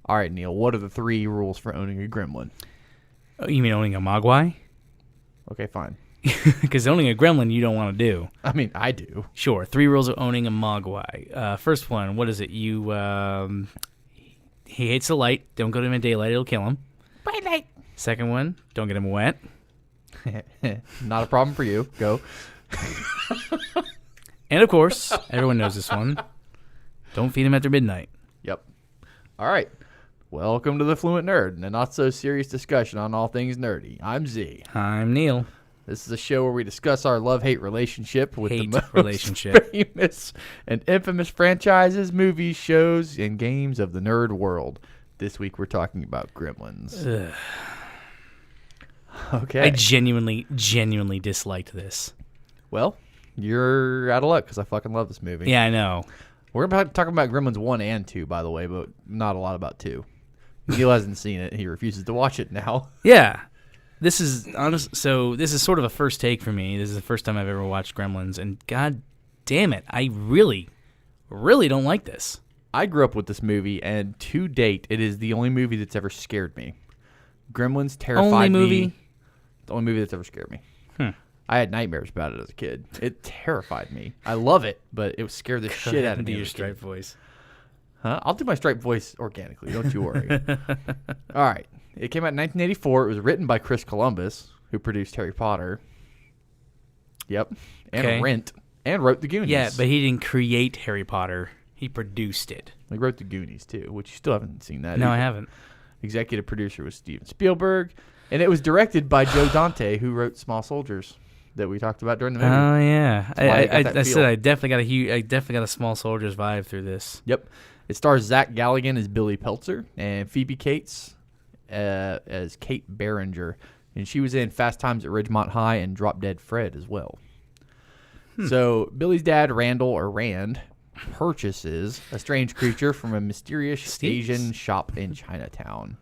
All right, Neal, what are the 3 rules for owning a gremlin? Oh, you mean owning a mogwai? Okay, fine. Because owning a gremlin you don't want to do. I mean, I do. Sure. 3 rules of owning a mogwai. First one, what is it? He hates the light. Don't go to him in daylight. It'll kill him. Bright light. Second one, don't get him wet. Not a problem for you. Go. And of course, everyone knows this one. Don't feed him after midnight. Yep. All right. Welcome to the Fluent Nerd, and a not-so-serious discussion on all things nerdy. I'm Z. I'm Neal. This is a show where we discuss our love-hate relationship with the most famous and infamous franchises, movies, shows, and games of the nerd world. This week we're talking about Gremlins. Ugh. Okay. I genuinely disliked this. Well, you're out of luck because I fucking love this movie. Yeah, I know. We're about to talk about Gremlins 1 and 2, by the way, but not a lot about 2. Neal hasn't seen it. He refuses to watch it now. Yeah. This is honest. So this is sort of a first take for me. This is the first time I've ever watched Gremlins, and god damn it, I really don't like this. I grew up with this movie, and to date, it is the only movie that's ever scared me. Gremlins terrified me. The only movie that's ever scared me. I had nightmares about it as a kid. It terrified me. I love it, but it scared the shit out of me. Do your striped voice. Huh? I'll do my striped voice organically. Don't you worry. All right. It came out in 1984. It was written by Chris Columbus, who produced Harry Potter. Yep. And Rent. And wrote The Goonies. Yeah, but he didn't create Harry Potter. He produced it. He wrote The Goonies, too, which you still haven't seen that. No, either. I haven't. Executive producer was Steven Spielberg. And it was directed by Joe Dante, who wrote Small Soldiers that we talked about during the movie. Oh, yeah. I said I definitely got a Small Soldiers vibe through this. Yep. It stars Zach Galligan as Billy Peltzer and Phoebe Cates as Kate Barringer. And she was in Fast Times at Ridgemont High and Drop Dead Fred as well. So Billy's dad, Randall, or Rand, purchases a strange creature from a mysterious Asian shop in Chinatown.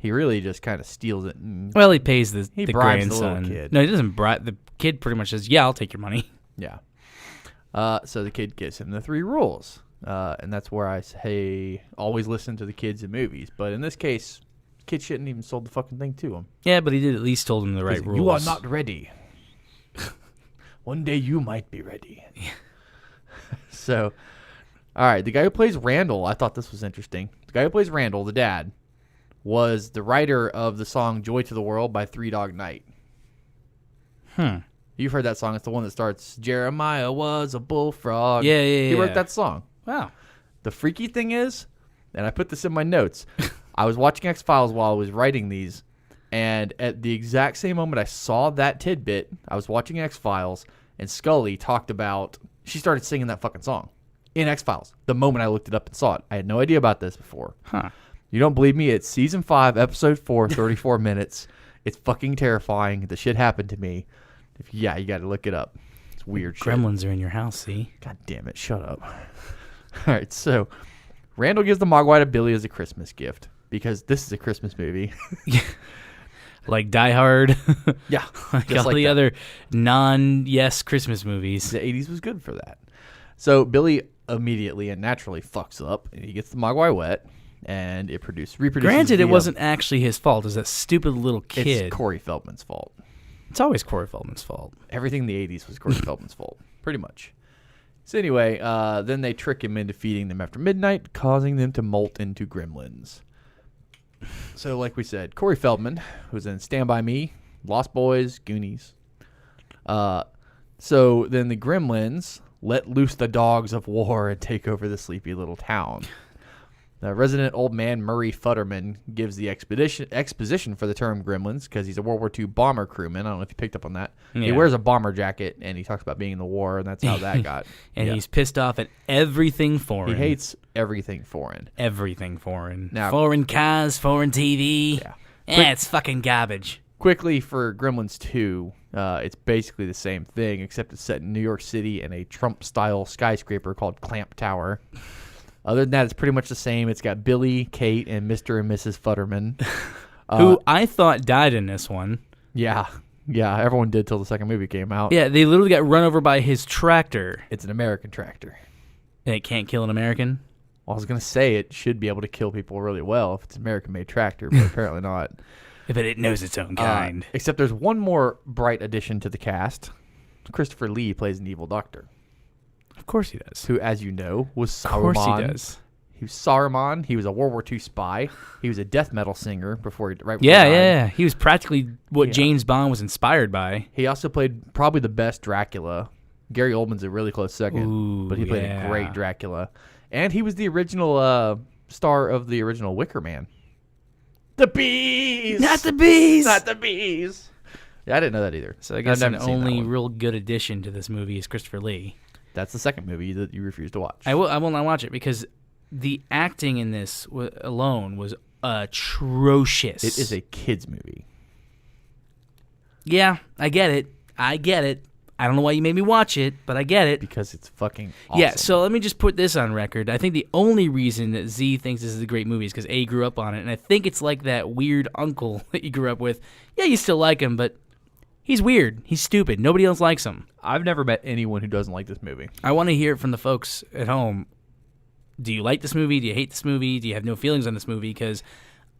He really just kind of steals it. Well, he pays the bribes grandson. the little kid. No, he doesn't bribe. The kid pretty much says, yeah, I'll take your money. Yeah. So the kid gives him the 3 rules. And that's where I say always listen to the kids in movies. But in this case, the kid shouldn't even sold the fucking thing to him. Yeah, but he did at least told him the right rules. You are not ready. One day you might be ready. So, all right. The guy who plays Randall, I thought this was interesting. The guy who plays Randall, the dad, was the writer of the song Joy to the World by Three Dog Night. You've heard that song. It's the one that starts, Jeremiah was a bullfrog. Yeah. He wrote that song. Wow. The freaky thing is, and I put this in my notes, I was watching X-Files while I was writing these, and at the exact same moment I saw that tidbit, I was watching X-Files, and Scully talked about, she started singing that fucking song in X-Files the moment I looked it up and saw it. I had no idea about this before. You don't believe me? It's season 5, episode 4, 34 minutes. It's fucking terrifying. The shit happened to me. You got to look it up. It's weird shit. Gremlins are in your house, see? God damn it. Shut up. All right, so Randall gives the Mogwai to Billy as a Christmas gift because this is a Christmas movie. Like Die Hard. Yeah. Like all the other non-yes Christmas movies. The 80s was good for that. So Billy immediately and naturally fucks up, and he gets the Mogwai wet, and it reproduces. Granted, it wasn't actually his fault. It was that stupid little kid. It's Corey Feldman's fault. It's always Corey Feldman's fault. Everything in the 80s was Corey Feldman's fault, pretty much. So anyway, then they trick him into feeding them after midnight, causing them to molt into gremlins. So like we said, Corey Feldman, who's in Stand By Me, Lost Boys, Goonies. So then the gremlins let loose the dogs of war and take over the sleepy little town. The resident old man Murray Futterman gives the exposition for the term gremlins because he's a World War II bomber crewman. I don't know if you picked up on that. Yeah. He wears a bomber jacket, and he talks about being in the war, and that's how that got. And he's pissed off at everything foreign. He hates everything foreign. Everything foreign. Now, foreign cars, foreign TV. Yeah. It's fucking garbage. Quickly, for Gremlins 2, it's basically the same thing, except it's set in New York City in a Trump-style skyscraper called Clamp Tower. Other than that, it's pretty much the same. It's got Billy, Kate, and Mr. and Mrs. Futterman. Who I thought died in this one. Yeah, everyone did till the second movie came out. Yeah, they literally got run over by his tractor. It's an American tractor. And it can't kill an American? Well, I was going to say it should be able to kill people really well if it's an American-made tractor, but apparently not. But it knows its own kind. Except there's one more bright addition to the cast. Christopher Lee plays an evil doctor. Of course he does. Who, as you know, was Saruman. Of course he does. He was Saruman. He was a World War II spy. He was a death metal singer before he died. Yeah. He was practically what James Bond was inspired by. He also played probably the best Dracula. Gary Oldman's a really close second, but he played a great Dracula. And he was the original star of the original Wicker Man. The bees! Not the bees! Not the bees! Yeah, I didn't know that either. So I guess the only real good addition to this movie is Christopher Lee. That's the second movie that you refuse to watch. I will not watch it because the acting in this alone was atrocious. It is a kids movie. Yeah, I get it. I don't know why you made me watch it, but I get it. Because it's fucking awesome. Yeah, so let me just put this on record. I think the only reason that Z thinks this is a great movie is because A, grew up on it, and I think it's like that weird uncle that you grew up with. Yeah, you still like him, but he's weird. He's stupid. Nobody else likes him. I've never met anyone who doesn't like this movie. I want to hear it from the folks at home. Do you like this movie? Do you hate this movie? Do you have no feelings on this movie? Because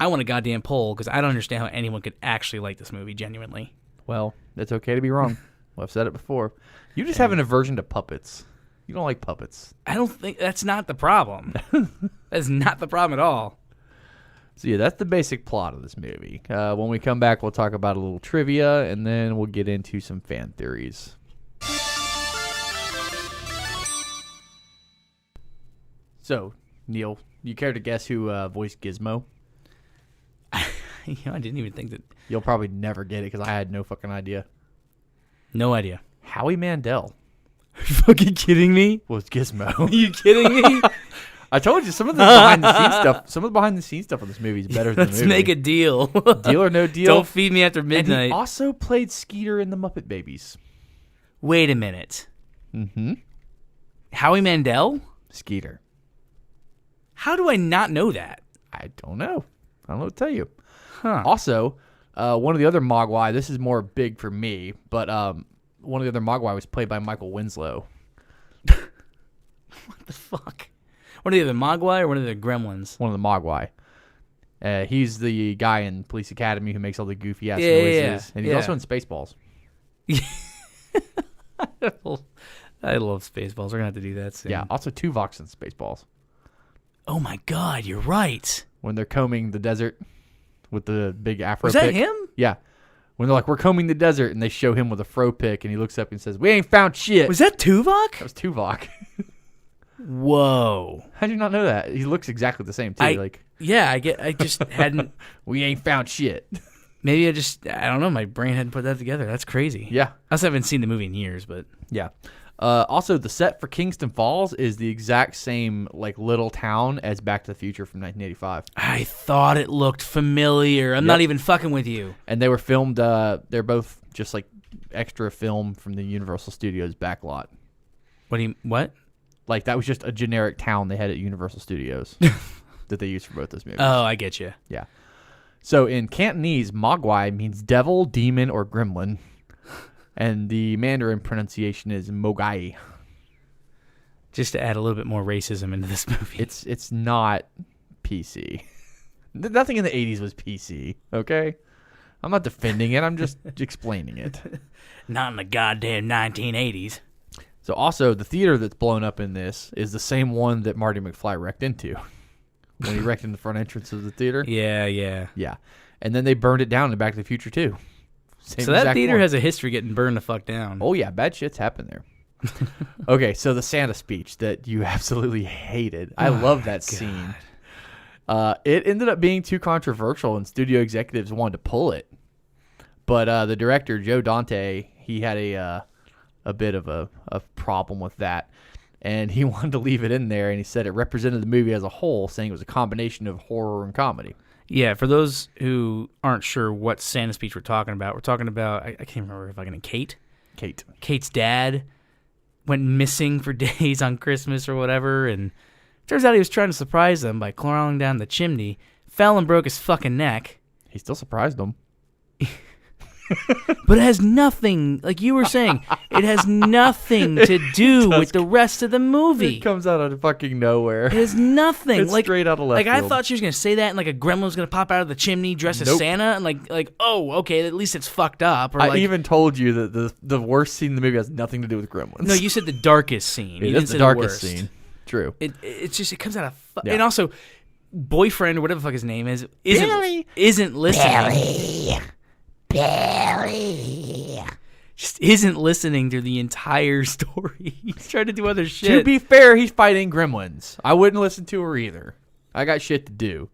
I want a goddamn poll because I don't understand how anyone could actually like this movie genuinely. Well, it's okay to be wrong. Well, I've said it before. You just have an aversion to puppets. You don't like puppets. I don't think that's not the problem. That's not the problem at all. So yeah, that's the basic plot of this movie. When we come back, we'll talk about a little trivia, and then we'll get into some fan theories. So, Neal, you care to guess who voiced Gizmo? I didn't even think that. You'll probably never get it because I had no fucking idea. No idea. Howie Mandel. Are you fucking kidding me? Was Gizmo. Are you kidding me? I told you some of the behind the scenes stuff. Some of the behind the scenes stuff on this movie is better than the movie. Let's make a deal. Deal or no deal. Don't feed me after midnight. And he also played Skeeter in the Muppet Babies. Wait a minute. Mm-hmm. Howie Mandel? Skeeter. How do I not know that? I don't know. I don't know what to tell you. Huh. Also, one of the other Mogwai, this is more big for me, but one of the other Mogwai was played by Michael Winslow. What the fuck? One of the other Mogwai or one of the Gremlins? One of the Mogwai. He's the guy in Police Academy who makes all the goofy ass noises. Yeah. And he's also in Spaceballs. I love Spaceballs. We're going to have to do that soon. Yeah, also Tuvok's in Spaceballs. Oh my God, you're right. When they're combing the desert with the big afro Was that pick. him? Yeah. When they're like, we're combing the desert, and they show him with a fro pick, and he looks up and says, we ain't found shit. Was that Tuvok? That was Tuvok. Whoa. How did you not know that? He looks exactly the same, too. I just hadn't. We ain't found shit. Maybe I don't know. My brain hadn't put that together. That's crazy. Yeah. I also haven't seen the movie in years, but. Yeah. Also, the set for Kingston Falls is the exact same little town as Back to the Future from 1985. I thought it looked familiar. I'm not even fucking with you. And they were filmed. They're both just extra film from the Universal Studios backlot. What? That was just a generic town they had at Universal Studios that they used for both those movies. Oh, I get you. Yeah. So in Cantonese, Mogwai means devil, demon, or gremlin. And the Mandarin pronunciation is Mogai. Just to add a little bit more racism into this movie. It's not PC. Nothing in the 80s was PC, okay? I'm not defending it. I'm just explaining it. Not in the goddamn 1980s. So also, the theater that's blown up in this is the same one that Marty McFly wrecked into. When he wrecked in the front entrance of the theater. Yeah. Yeah. And then they burned it down in Back to the Future, too. So that theater has a history getting burned the fuck down. Oh, yeah. Bad shit's happened there. Okay, so the Santa speech that you absolutely hated. I love that scene. It ended up being too controversial, and studio executives wanted to pull it. But the director, Joe Dante, he had a bit of a problem with that. And he wanted to leave it in there, and he said it represented the movie as a whole, saying it was a combination of horror and comedy. Yeah, for those who aren't sure what Santa speech we're talking about I can't remember if I can Kate. Kate's dad went missing for days on Christmas or whatever, and turns out he was trying to surprise them by crawling down the chimney, fell and broke his fucking neck. He still surprised them. But it has nothing, like you were saying, it has nothing to do with the rest of the movie. It comes out of fucking nowhere. It has nothing. It's like, straight out of left Like, I field. thought she was going to say that, and like a gremlin was going to pop out of the chimney dressed as Santa, and like, oh, okay, at least it's fucked up. Or I like, even told you that the worst scene in the movie has nothing to do with Gremlins. no, you said the darkest scene. You It didn't is say the darkest worst. scene. True. It's just, it comes out of, Yeah. and also, boyfriend, or whatever the fuck his name is, Billy. isn't listening. Billy. Just isn't listening to the entire story. He's trying to do other shit. To be fair, he's fighting Gremlins. I wouldn't listen to her either. I got shit to do.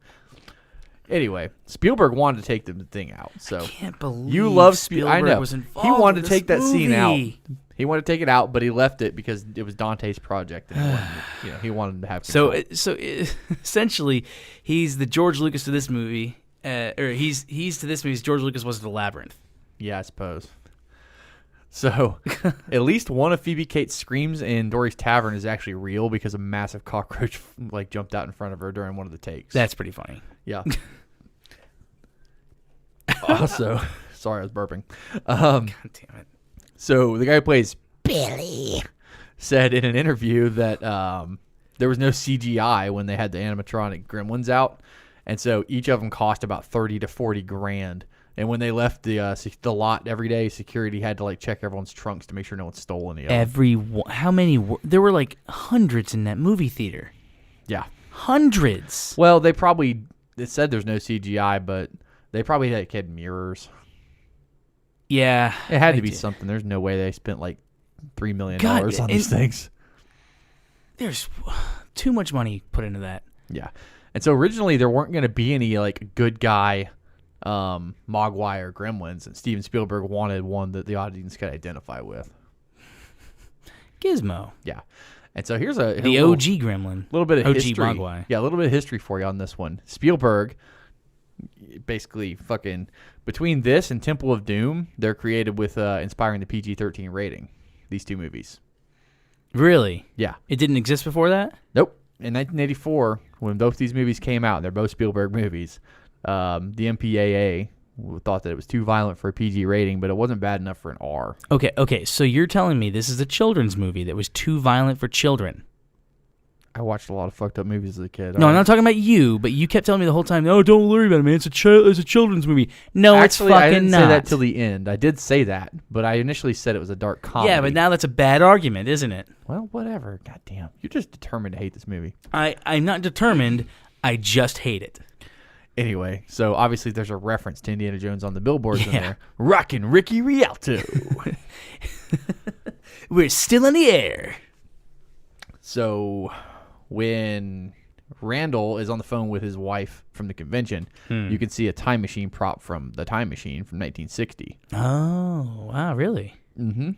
Anyway, Spielberg wanted to take the thing out. So I can't believe you love Spielberg I know. was involved He wanted in to this take that scene out. movie. He wanted to take it out, but he left it because it was Dante's project, and he wanted to have control. So essentially, he's the George Lucas to this movie, or he's to this movie as George Lucas was to the Labyrinth. Yeah, I suppose. So, at least one of Phoebe Cates' screams in Dory's Tavern is actually real because a massive cockroach like jumped out in front of her during one of the takes. That's pretty funny. Yeah. Also, sorry, I was burping. God damn it. So the guy who plays Billy said in an interview that there was no CGI when they had the animatronic Gremlins out, and so each of them cost about 30 to 40 grand. And when they left the lot every day, security had to like check everyone's trunks to make sure no one stole any of them. How many? There were like hundreds in that movie theater. Yeah. Hundreds. Well, it said there's no CGI, but they probably had mirrors. Yeah. It had to be something. There's no way they spent like $3 million on these things. There's too much money put into that. Yeah. And so originally there weren't going to be any like good guy Mogwai or Gremlins, and Steven Spielberg wanted one that the audience could identify with. Gizmo. Yeah. And so here's the little, OG Gremlin. A little bit of OG history. Mogwai. Yeah, a little bit of history for you on this one. Spielberg basically fucking between this and Temple of Doom, they're created with inspiring the PG-13 rating. These two movies. Really? Yeah. It didn't exist before that? Nope. In 1984, when both these movies came out, and they're both Spielberg movies, the MPAA thought that it was too violent for a PG rating, but it wasn't bad enough for an R. Okay. So you're telling me this is a children's movie that was too violent for children? I watched a lot of fucked up movies as a kid. No, I'm not talking about you, but you kept telling me the whole time, "Oh, don't worry about it, man. It's a children's movie." No, Actually, it's fucking I didn't not. say that till the end. I did say that, but I initially said it was a dark comedy. Yeah, but now that's a bad argument, isn't it? Well, whatever. Goddamn, you're just determined to hate this movie. I'm not determined. I just hate it. Anyway, so obviously there's a reference to Indiana Jones on the billboards in there. Rockin' Ricky Rialto. We're still in the air. So when Randall is on the phone with his wife from the convention, you can see a time machine prop from the Time Machine from 1960. Oh, wow, really? Mm-hmm.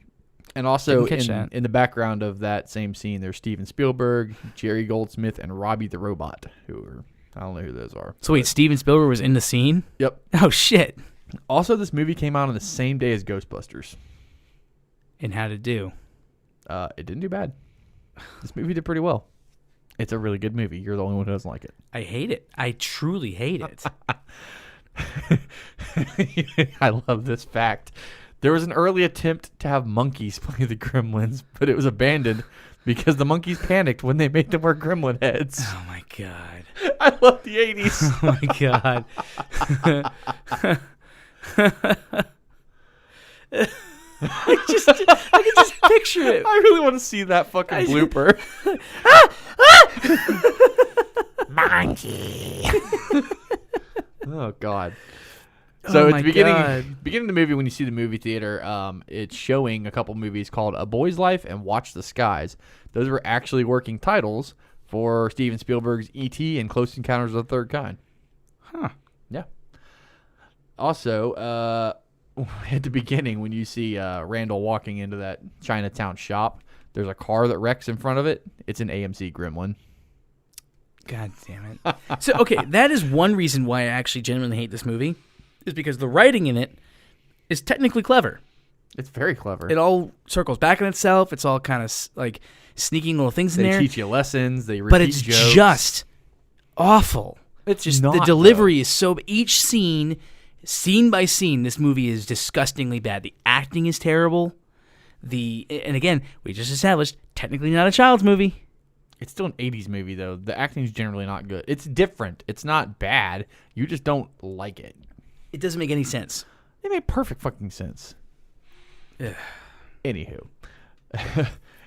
And also Didn't catch in the background of that same scene, there's Steven Spielberg, Jerry Goldsmith, and Robbie the Robot, who are, I don't know who those are. So wait, Steven Spielberg was in the scene? Yep. Oh, shit. Also, this movie came out on the same day as Ghostbusters. And how'd it do? It didn't do bad. This movie did pretty well. It's a really good movie. You're the only one who doesn't like it. I hate it. I truly hate it. I love this fact. There was an early attempt to have monkeys play the Gremlins, but it was abandoned because the monkeys panicked when they made them wear gremlin heads. Oh, my God. I love the 80s. Oh, my God. I can just picture it. I really want to see that fucking blooper. Monkey. Oh, God. So Oh at my the God. beginning of the movie, when you see the movie theater, it's showing a couple movies called A Boy's Life and Watch the Skies. Those were actually working titles for Steven Spielberg's E.T. and Close Encounters of the Third Kind. Huh. Yeah. Also, at the beginning, when you see Randall walking into that Chinatown shop, there's a car that wrecks in front of it. It's an AMC Gremlin. God damn it. So, okay, that is one reason why I actually genuinely hate this movie, is because the writing in it is technically clever. It's very clever. It all circles back on itself. It's all kind of like sneaking little things in They there. teach you lessons. They repeat But it's jokes. just awful. It's Just not, the delivery is so. Each scene scene by scene, this movie is disgustingly bad. The acting is terrible. And again, we just established, technically not a child's movie. It's still an 80s movie, though. The acting is generally not good. It's different. It's not bad. You just don't like it. It doesn't make any sense. It made perfect fucking sense. Ugh. Anywho.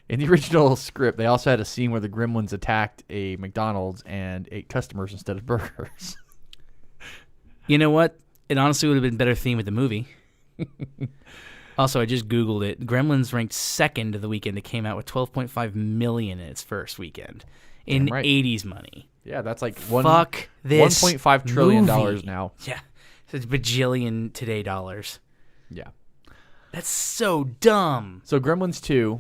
In the original script, they also had a scene where the Gremlins attacked a McDonald's and ate customers instead of burgers. You know what? It honestly would have been a better theme with the movie. Also, I just Googled it. Gremlins ranked second of the weekend. It came out with $12.5 million in its first weekend in 80s money. Yeah, that's like Fuck this $1.5 trillion movie. now. Yeah, so it's bajillion today dollars. Yeah. That's so dumb. So Gremlins 2,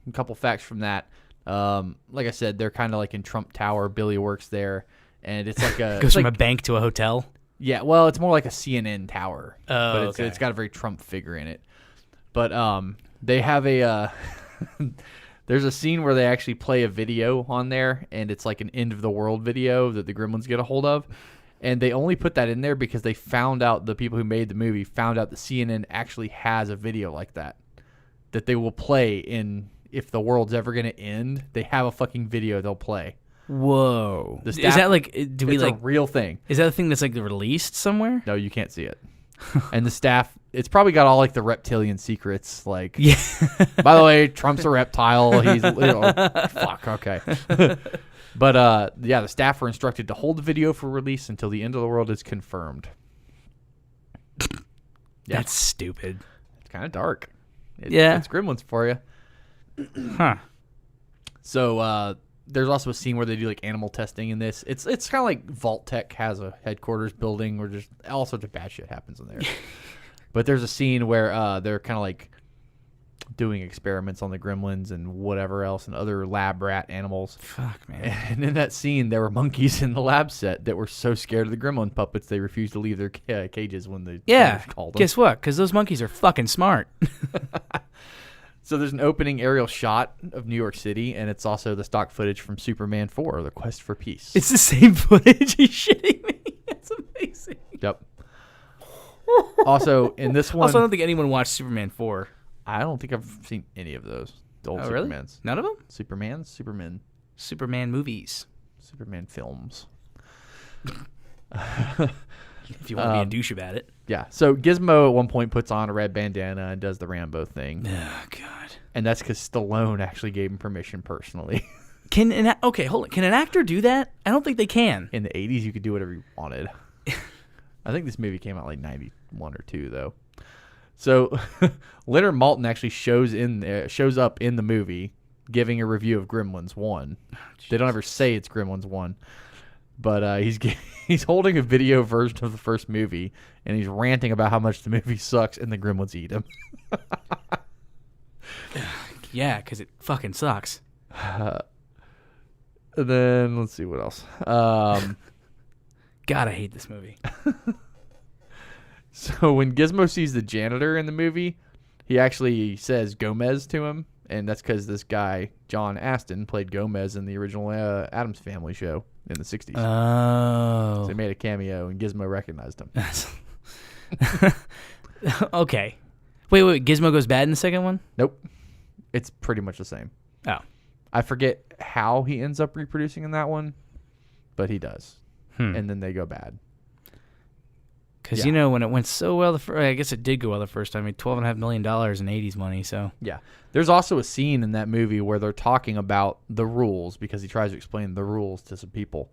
a couple facts from that. Like I said, they're kind of like in Trump Tower. Billy works there, and it's like a goes from a bank to a hotel. Yeah, well, it's more like a CNN tower, but it's got a very Trump figure in it. But they have a there's a scene where they actually play a video on there, and it's like an end of the world video that the Gremlins get a hold of. And they only put that in there because they found out, the people who made the movie found out that CNN actually has a video like that they will play in, if the world's ever going to end, they have a fucking video they'll play. Whoa. Staff, is that like, it's a real thing. Is that a thing that's like released somewhere? No, you can't see it. And the staff, it's probably got all like the reptilian secrets. Like, yeah. By the way, Trump's a reptile. He's, fuck, okay. But yeah, the staff were instructed to hold the video for release until the end of the world is confirmed. Yeah. That's stupid. It's kind of dark. Yeah. It's Gremlins for you. Huh. So there's also a scene where they do like animal testing in this. It's kind of like Vault Tech has a headquarters building where just all sorts of bad shit happens in there. But there's a scene where they're kind of like doing experiments on the Gremlins and whatever else and other lab rat animals. Fuck, man. And in that scene, there were monkeys in the lab set that were so scared of the Gremlin puppets they refused to leave their cages when the called them. Guess what? Because those monkeys are fucking smart. So there's an opening aerial shot of New York City, and it's also the stock footage from Superman 4, The Quest for Peace. It's the same footage. Are you shitting me? That's amazing. Yep. Also, in this one... Also, I don't think anyone watched Superman 4. I don't think I've seen any of those. The old really? Supermans. None of them? Superman movies. Superman films. If you want to be a douche about it. Yeah. So Gizmo at one point puts on a red bandana and does the Rambo thing. Oh, God. And that's because Stallone actually gave him permission personally. Okay, hold on. Can an actor do that? I don't think they can. In the 80s, you could do whatever you wanted. I think this movie came out like 91 or 2, though. So Leonard Maltin actually shows up in the movie giving a review of Gremlins 1. They don't ever say it's Gremlins 1. But he's holding a video version of the first movie, and he's ranting about how much the movie sucks and the Gremlins eat him. Yeah, because it fucking sucks. Then, let's see what else. God, I hate this movie. So when Gizmo sees the janitor in the movie, he actually says Gomez to him, and that's because this guy, John Astin, played Gomez in the original Addams Family show in the 60s. Oh. So he made a cameo, and Gizmo recognized him. Okay. Wait. Gizmo goes bad in the second one? Nope. It's pretty much the same. Oh. I forget how he ends up reproducing in that one, but he does. And then they go bad. Because, when it went so well, I guess it did go well the first time. I made $12.5 million in 80s money, so. Yeah. There's also a scene in that movie where they're talking about the rules because he tries to explain the rules to some people.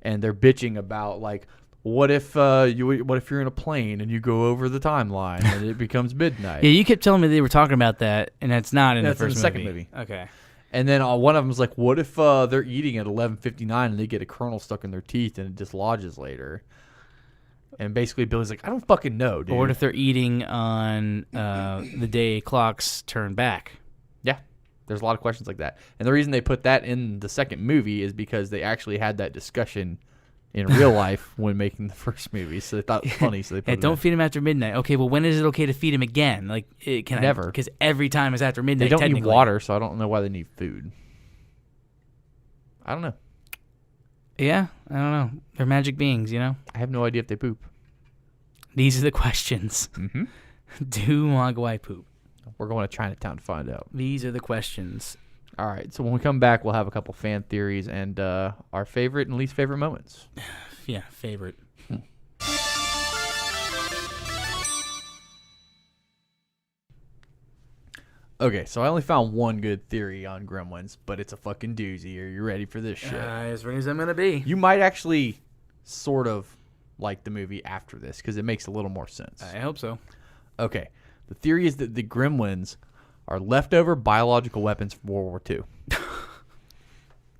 And they're bitching about, like, what if you're in a plane and you go over the timeline and it becomes midnight? Yeah, you kept telling me they were talking about that, and that's not in the first second movie. Okay. And then one of them's like, what if they're eating at 11:59 and they get a kernel stuck in their teeth and it dislodges later? And basically Billy's like, I don't fucking know, dude. Or what if they're eating on the day clocks turn back? Yeah. There's a lot of questions like that. And the reason they put that in the second movie is because they actually had that discussion in real life when making the first movie. So they thought it was funny, so they put it don't in. feed him after midnight. Okay, well, when is it okay to feed him again? Like, Never. Because every time is after midnight, They don't need water, so I don't know why they need food. I don't know. Yeah, I don't know. They're magic beings, I have no idea if they poop. These are the questions. Mm-hmm. Do Mogwai poop? We're going to Chinatown to find out. These are the questions. All right. So when we come back, we'll have a couple fan theories and our favorite and least favorite moments. Yeah, favorite. Okay, so I only found one good theory on Gremlins, but it's a fucking doozy. Are you ready for this shit? As ready as I'm going to be. You might actually sort of like the movie after this because it makes a little more sense. I hope so. Okay, the theory is that the Gremlins are leftover biological weapons from World War II.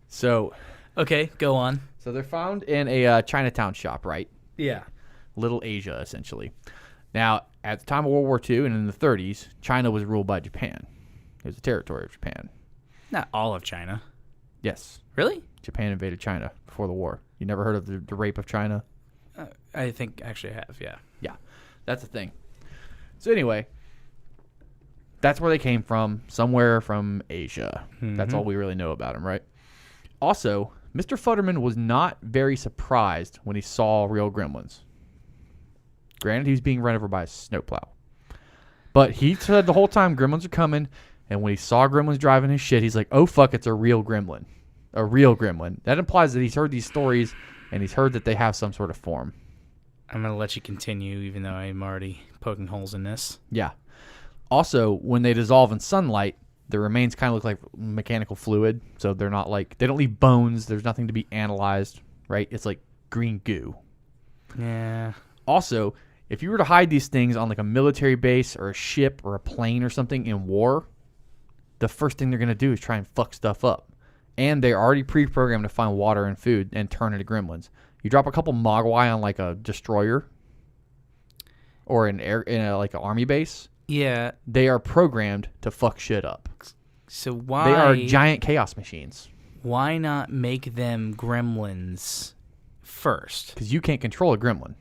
So, okay, go on. So they're found in a Chinatown shop, right? Yeah. Little Asia, essentially. Now, at the time of World War II and in the 30s, China was ruled by Japan. It was a territory of Japan. Not all of China. Yes. Really? Japan invaded China before the war. You never heard of the rape of China? I think actually I have, yeah. Yeah, that's the thing. So anyway, that's where they came from, somewhere from Asia. Mm-hmm. That's all we really know about them, right? Also, Mr. Futterman was not very surprised when he saw real gremlins. Granted, he was being run over by a snowplow. But he said the whole time gremlins are coming, and when he saw gremlins driving his shit, he's like, oh, fuck, it's a real gremlin. A real gremlin. That implies that he's heard these stories, and he's heard that they have some sort of form. I'm going to let you continue, even though I'm already poking holes in this. Yeah. Also, when they dissolve in sunlight, the remains kind of look like mechanical fluid, so they're not like, they don't leave bones, there's nothing to be analyzed, right? It's like green goo. Yeah. Also, if you were to hide these things on like a military base or a ship or a plane or something in war, the first thing they're going to do is try and fuck stuff up. And they're already pre-programmed to find water and food and turn into gremlins. You drop a couple Mogwai on like a destroyer or in like an army base. Yeah. They are programmed to fuck shit up. So why... They are giant chaos machines. Why not make them gremlins first? Because you can't control a gremlin.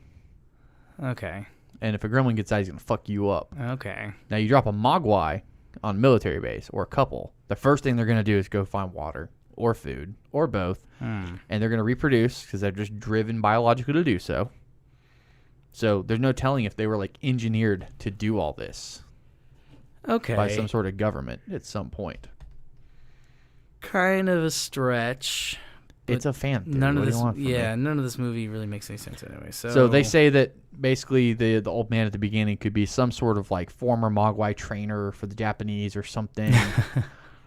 Okay. And if a gremlin gets out, he's going to fuck you up. Okay. Now, you drop a Mogwai on a military base or a couple. The first thing they're going to do is go find water or food or both. And they're going to reproduce because they're just driven biologically to do so. So there's no telling if they were like engineered to do all this. Okay. By some sort of government at some point. Kind of a stretch. It's a fan theory. None of this, none of this movie really makes any sense anyway. So they say that basically the old man at the beginning could be some sort of like former Mogwai trainer for the Japanese or something,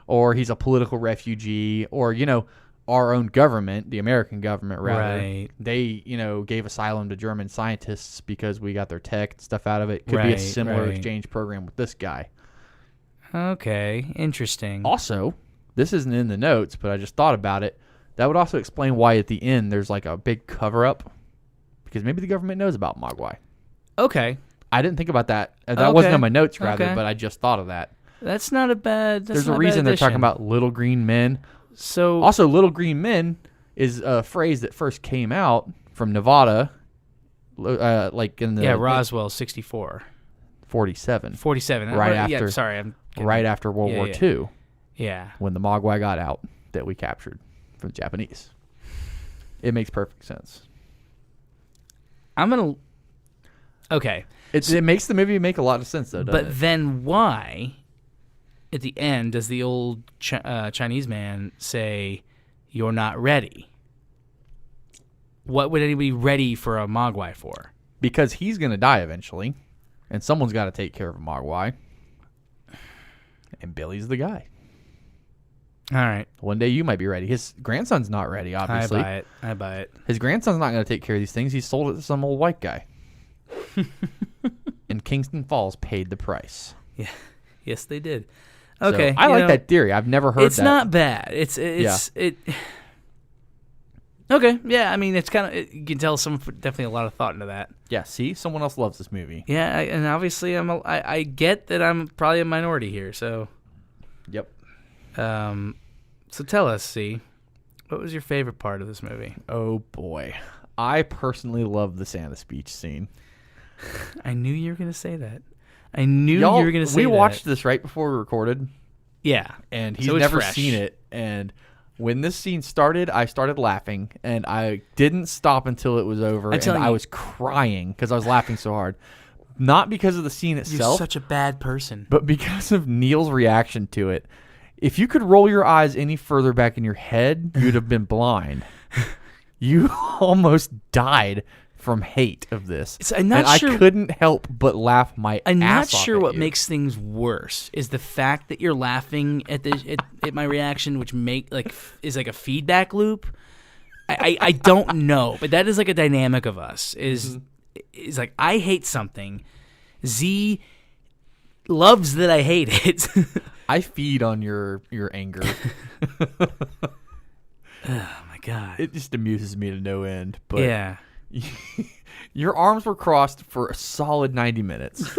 or he's a political refugee, or our own government, the American government rather. Right. They gave asylum to German scientists because we got their tech and stuff out of it. Could be a similar exchange program with this guy. Okay, interesting. Also, this isn't in the notes, but I just thought about it. That would also explain why at the end there's like a big cover-up, because maybe the government knows about Mogwai. Okay. I didn't think about that. That wasn't on my notes, rather, but I just thought of that. That's not a bad... There's a reason they're talking about little green men. So also, little green men is a phrase that first came out from Nevada, like in the... Yeah, Roswell, 64. 47. 47. Right after... Yeah, sorry. Right after World War II. Yeah. When the Mogwai got out that we captured from the Japanese. It makes perfect sense. I'm going to... Okay. It makes the movie make a lot of sense, though, doesn't it? But then why, at the end, does the old Chinese man say, "You're not ready"? What would anybody ready for a Mogwai for? Because he's going to die eventually, and someone's got to take care of a Mogwai. And Billy's the guy. All right. One day you might be ready. His grandson's not ready, obviously. I buy it. His grandson's not going to take care of these things. He sold it to some old white guy. And Kingston Falls paid the price. Yeah. Yes, they did. Okay. So, I like that theory. I've never heard that. It's not bad. Okay. Yeah, I mean, it's kind of... You can tell someone put definitely a lot of thought into that. Yeah, see? Someone else loves this movie. Yeah, and obviously I get that I'm probably a minority here, so... Yep. So tell us, C, what was your favorite part of this movie? Oh, boy. I personally love the Santa speech scene. I knew you were going to say that. I knew you were going to say that. We watched this right before we recorded. Yeah. And he's never seen it, and When this scene started, I started laughing, and I didn't stop until it was over, and I was crying because I was laughing so hard. Not because of the scene itself. You're such a bad person. But because of Neal's reaction to it. If you could roll your eyes any further back in your head, you'd have been blind. You almost died from hate of this. I'm not sure, I couldn't help but laugh my ass off. I'm not sure what you. makes things worse is the fact that you're laughing at my reaction, which is like a feedback loop. I don't know, but that is like a dynamic of us. Is like I hate something. Z loves that I hate it. I feed on your anger. Oh my god! It just amuses me to no end. But yeah, your arms were crossed for a solid 90 minutes.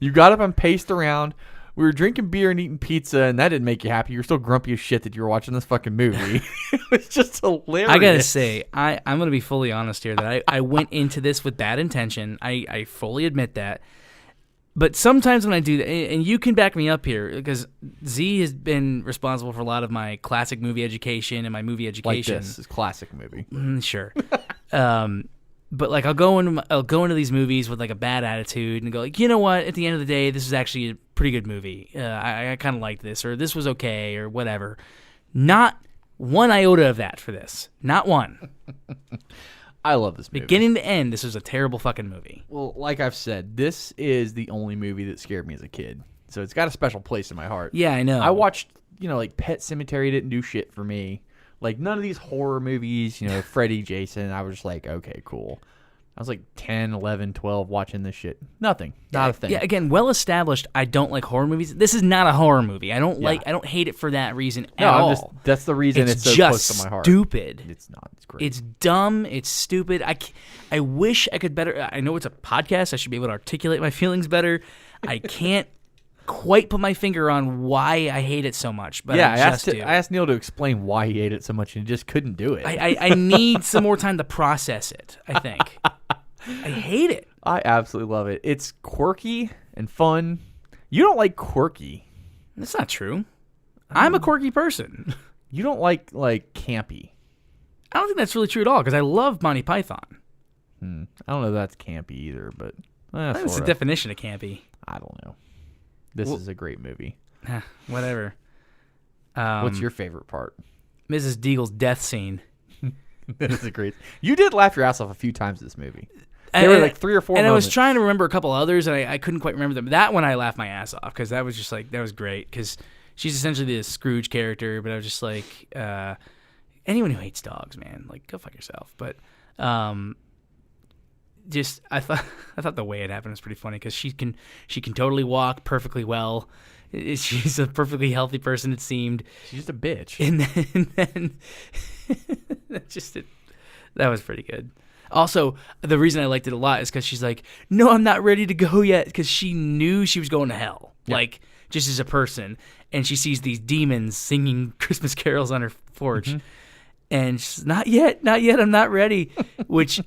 You got up and paced around. We were drinking beer and eating pizza, and that didn't make you happy. You were still grumpy as shit that you were watching this fucking movie. It was just hilarious. I gotta say, I'm gonna be fully honest here that I went into this with bad intention. I fully admit that. But sometimes when I do that, and you can back me up here, because Z has been responsible for a lot of my classic movie education and my movie education. Like this is classic movie. Sure. But like I'll go into these movies with like a bad attitude and go like, you know what? At the end of the day, this is actually a pretty good movie. I kind of liked this, or this was okay, or whatever. Not one iota of that for this. Not one. I love this movie. Beginning to end, this was a terrible fucking movie. Well, like I've said, this is the only movie that scared me as a kid. So it's got a special place in my heart. Yeah, I know. I watched, like Pet Sematary didn't do shit for me. Like none of these horror movies, Freddy, Jason, I was just like, okay, cool. I was like 10, 11, 12 watching this shit. Nothing. Not a thing. Yeah, again, well established, I don't like horror movies. This is not a horror movie. I don't hate it for that reason at all. That's the reason it's so close to my heart. Stupid. It's not. It's great. It's dumb. It's stupid. I wish I could better. I know it's a podcast. I should be able to articulate my feelings better. I can't quite put my finger on why I hate it so much. But yeah, I I asked Neal to explain why he hated it so much, and he just couldn't do it. I need some more time to process it, I think. I hate it. I absolutely love it. It's quirky and fun. You don't like quirky. That's not true. I'm a quirky person. You don't like campy. I don't think that's really true at all, because I love Monty Python. I don't know if that's campy either, but I think it's the definition of campy. I don't know. This is a great movie. Whatever. What's your favorite part? Mrs. Deagle's death scene. That is a great. You did laugh your ass off a few times in this movie. There were like 3 or 4 moments. And I was trying to remember a couple others, and I couldn't quite remember them. That one I laughed my ass off, because that was just like, that was great, because she's essentially the Scrooge character, but I was just like, anyone who hates dogs, man, like, go fuck yourself. But just I thought the way it happened was pretty funny, because she can totally walk perfectly well. She's a perfectly healthy person, it seemed. She's just a bitch. And then that was pretty good. Also, the reason I liked it a lot is because she's like, no, I'm not ready to go yet, because she knew she was going to hell, like, just as a person. And she sees these demons singing Christmas carols on her porch. Mm-hmm. And she's not yet, I'm not ready, which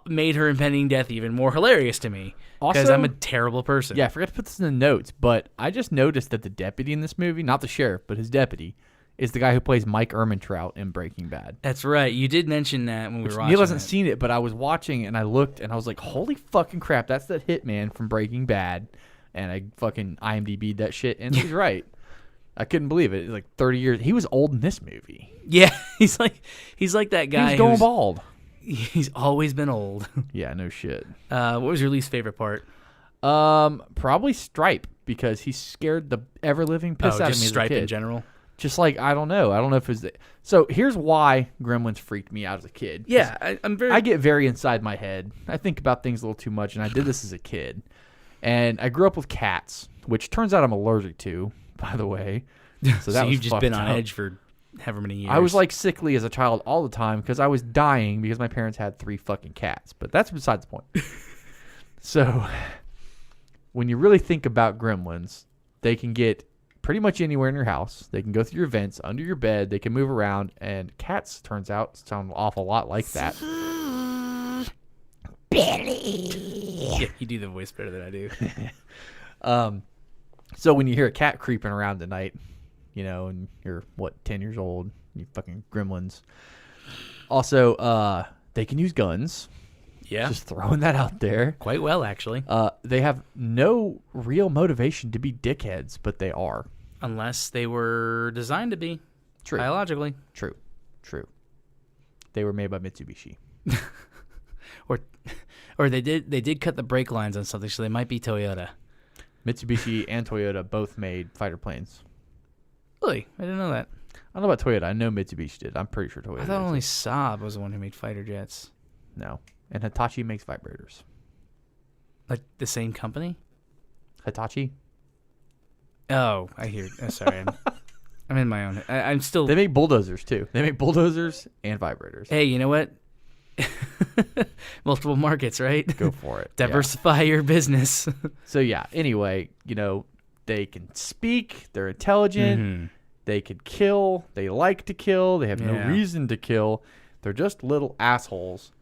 made her impending death even more hilarious to me, because I'm a terrible person. Yeah, I forgot to put this in the notes, but I just noticed that the deputy in this movie, not the sheriff, but his deputy, is the guy who plays Mike Ehrmantraut in Breaking Bad. That's right. You did mention that when we were watching. Neal hasn't seen it, but I was watching and I looked and I was like, holy fucking crap, that's that hitman from Breaking Bad. And I fucking IMDb'd that shit, and he's right. I couldn't believe it. It was like 30 years. He was old in this movie. Yeah, he's like that guy. He was going bald. He's always been old. Yeah, no shit. What was your least favorite part? Probably Stripe, because he scared the ever-living piss out of me as a Stripe kid. in general? Just like, I don't know if it was so here's why Gremlins freaked me out as a kid. Yeah, I get very inside my head. I think about things a little too much, and I did this as a kid. And I grew up with cats, which turns out I'm allergic to, by the way. So you've just been on edge for however many years. I was like sickly as a child all the time because I was dying because my parents had 3 fucking cats. But that's besides the point. So when you really think about Gremlins, they can get pretty much anywhere in your house. They can go through your vents, under your bed. They can move around. And cats, turns out, sound an awful lot like that. Billy. Yeah, you do the voice better than I do. So when you hear a cat creeping around at night, and you're, 10 years old, you fucking gremlins. Also, they can use guns. Yeah. Just throwing that out there. Quite well, actually. They have no real motivation to be dickheads, but they are. Unless they were designed to be. True. Biologically. True. They were made by Mitsubishi. Or they did cut the brake lines on something, so they might be Toyota. Mitsubishi and Toyota both made fighter planes. Really? I didn't know that. I don't know about Toyota. I know Mitsubishi did. I'm pretty sure Toyota I thought did. only Saab was the one who made fighter jets. No. And Hitachi makes vibrators. Like the same company? Hitachi? Oh, I hear. Sorry, I'm in my own. I'm still. They make bulldozers too. They make bulldozers and vibrators. Hey, you know what? Multiple markets, right? Go for it. Diversify your business. So yeah. Anyway, they can speak. They're intelligent. Mm-hmm. They can kill. They like to kill. They have no reason to kill. They're just little assholes.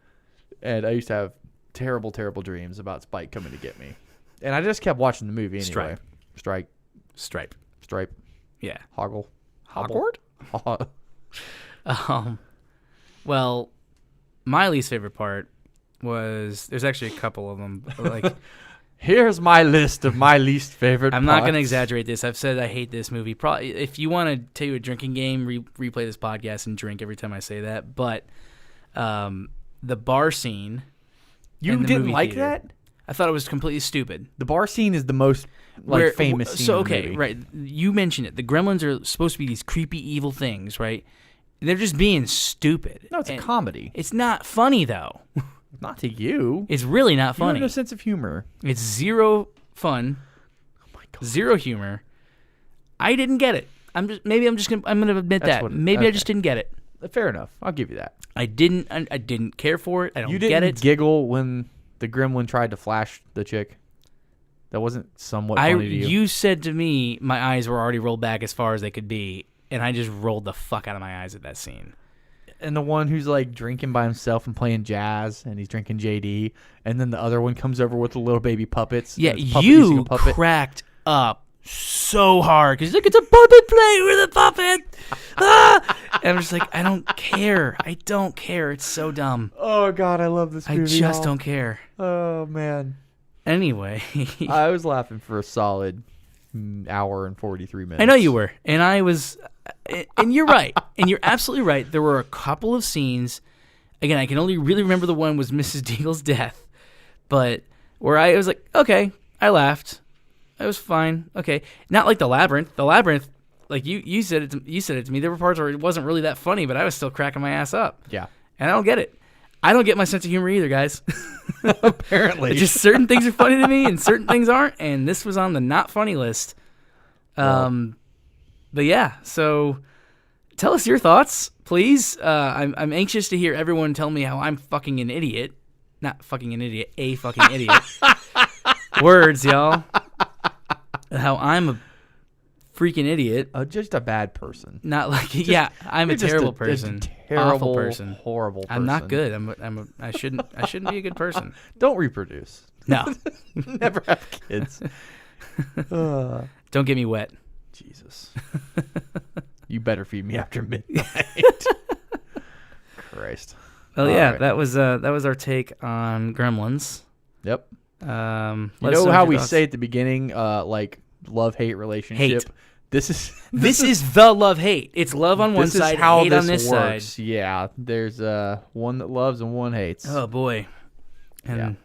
And I used to have terrible, terrible dreams about Spike coming to get me. And I just kept watching the movie anyway. Stripe. Yeah. Hoggle. Hogwarts? Well, my least favorite part was, there's actually a couple of them. Like, here's my list of my least favorite I'm not going to exaggerate this. I've said I hate this movie. Probably, if you want to take a drinking game, replay this podcast and drink every time I say that. But the bar scene. You didn't like that? I thought it was completely stupid. The bar scene is the most famous scene in the movie. Right. You mentioned it. The Gremlins are supposed to be these creepy, evil things, right? They're just being stupid. No, it's a comedy. It's not funny, though. Not to you. It's really not funny. You have no sense of humor. It's zero fun. Oh my God. Zero humor. I didn't get it. I'm gonna admit that. Maybe I just didn't get it. Fair enough. I'll give you that. I didn't care for it. I don't get it. You didn't giggle when the gremlin tried to flash the chick? That wasn't somewhat funny to you? You said to me my eyes were already rolled back as far as they could be, and I just rolled the fuck out of my eyes at that scene. And the one who's like drinking by himself and playing jazz, and he's drinking JD, and then the other one comes over with the little baby puppets. Yeah, you cracked up so hard because like, it's a puppet play with a puppet. And I'm just like, I don't care. It's so dumb. Oh God, I love this movie. I just don't care. Oh man. Anyway, I was laughing for a solid hour and 43 minutes. I know you were, and I was, and you're right, and you're absolutely right. There were a couple of scenes. Again, I can only really remember the one was Mrs. Deagle's death, but where I was like, okay, I laughed. It was fine. Okay, not like the labyrinth. The labyrinth, like you said it. You said it to me. There were parts where it wasn't really that funny, but I was still cracking my ass up. Yeah, and I don't get it. I don't get my sense of humor either, guys. Apparently, just certain things are funny to me, and certain things aren't. And this was on the not funny list. But yeah, so tell us your thoughts, please. I'm anxious to hear everyone tell me how I'm fucking an idiot. Not fucking an idiot, a fucking idiot. Words, y'all. How I'm a freaking idiot. Just a bad person. Not like I'm a terrible person. Terrible, awful person. Horrible person. I'm not good. I shouldn't be a good person. Don't reproduce. No. Never have kids. Don't get me wet. Jesus. You better feed me after midnight. Christ. Well, yeah, right. That was our take on Gremlins. Yep. You know how we say at the beginning, like love-hate relationship? Hate. This is the love-hate. It's love on one side, hate on this works. side. Yeah, there's one that loves and one hates. Oh boy. And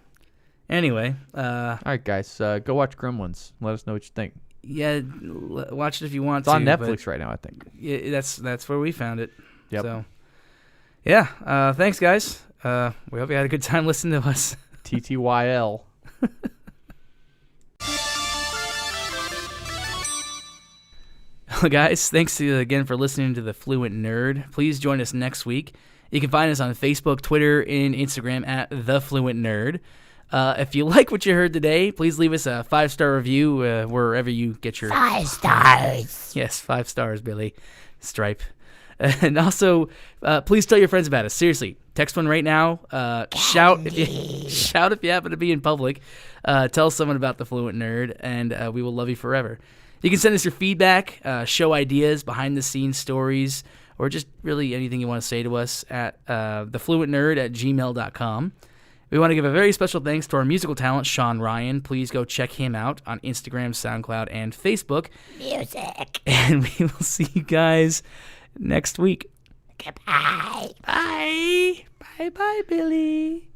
anyway, all right, guys, go watch Gremlins. Let us know what you think. Yeah, watch it if you want to. It's on Netflix right now, I think. Yeah, that's where we found it. Yep. So, yeah, thanks, guys. We hope you had a good time listening to us. TTYL. Guys, thanks to you again for listening to the Fluent Nerd. Please join us next week. You can find us on Facebook, Twitter, and Instagram at The Fluent Nerd. If you like what you heard today, please leave us a 5-star review wherever you get your 5 stars. Yes, 5 stars, Billy. Stripe. And also, please tell your friends about us. Seriously, text one right now. Shout if you happen to be in public. Tell someone about the Fluent Nerd, and we will love you forever. You can send us your feedback, show ideas, behind-the-scenes stories, or just really anything you want to say to us at thefluentnerd@gmail.com. We want to give a very special thanks to our musical talent, Sean Ryan. Please go check him out on Instagram, SoundCloud, and Facebook. Music. And we will see you guys next week. Goodbye. Bye. Bye-bye, Billy.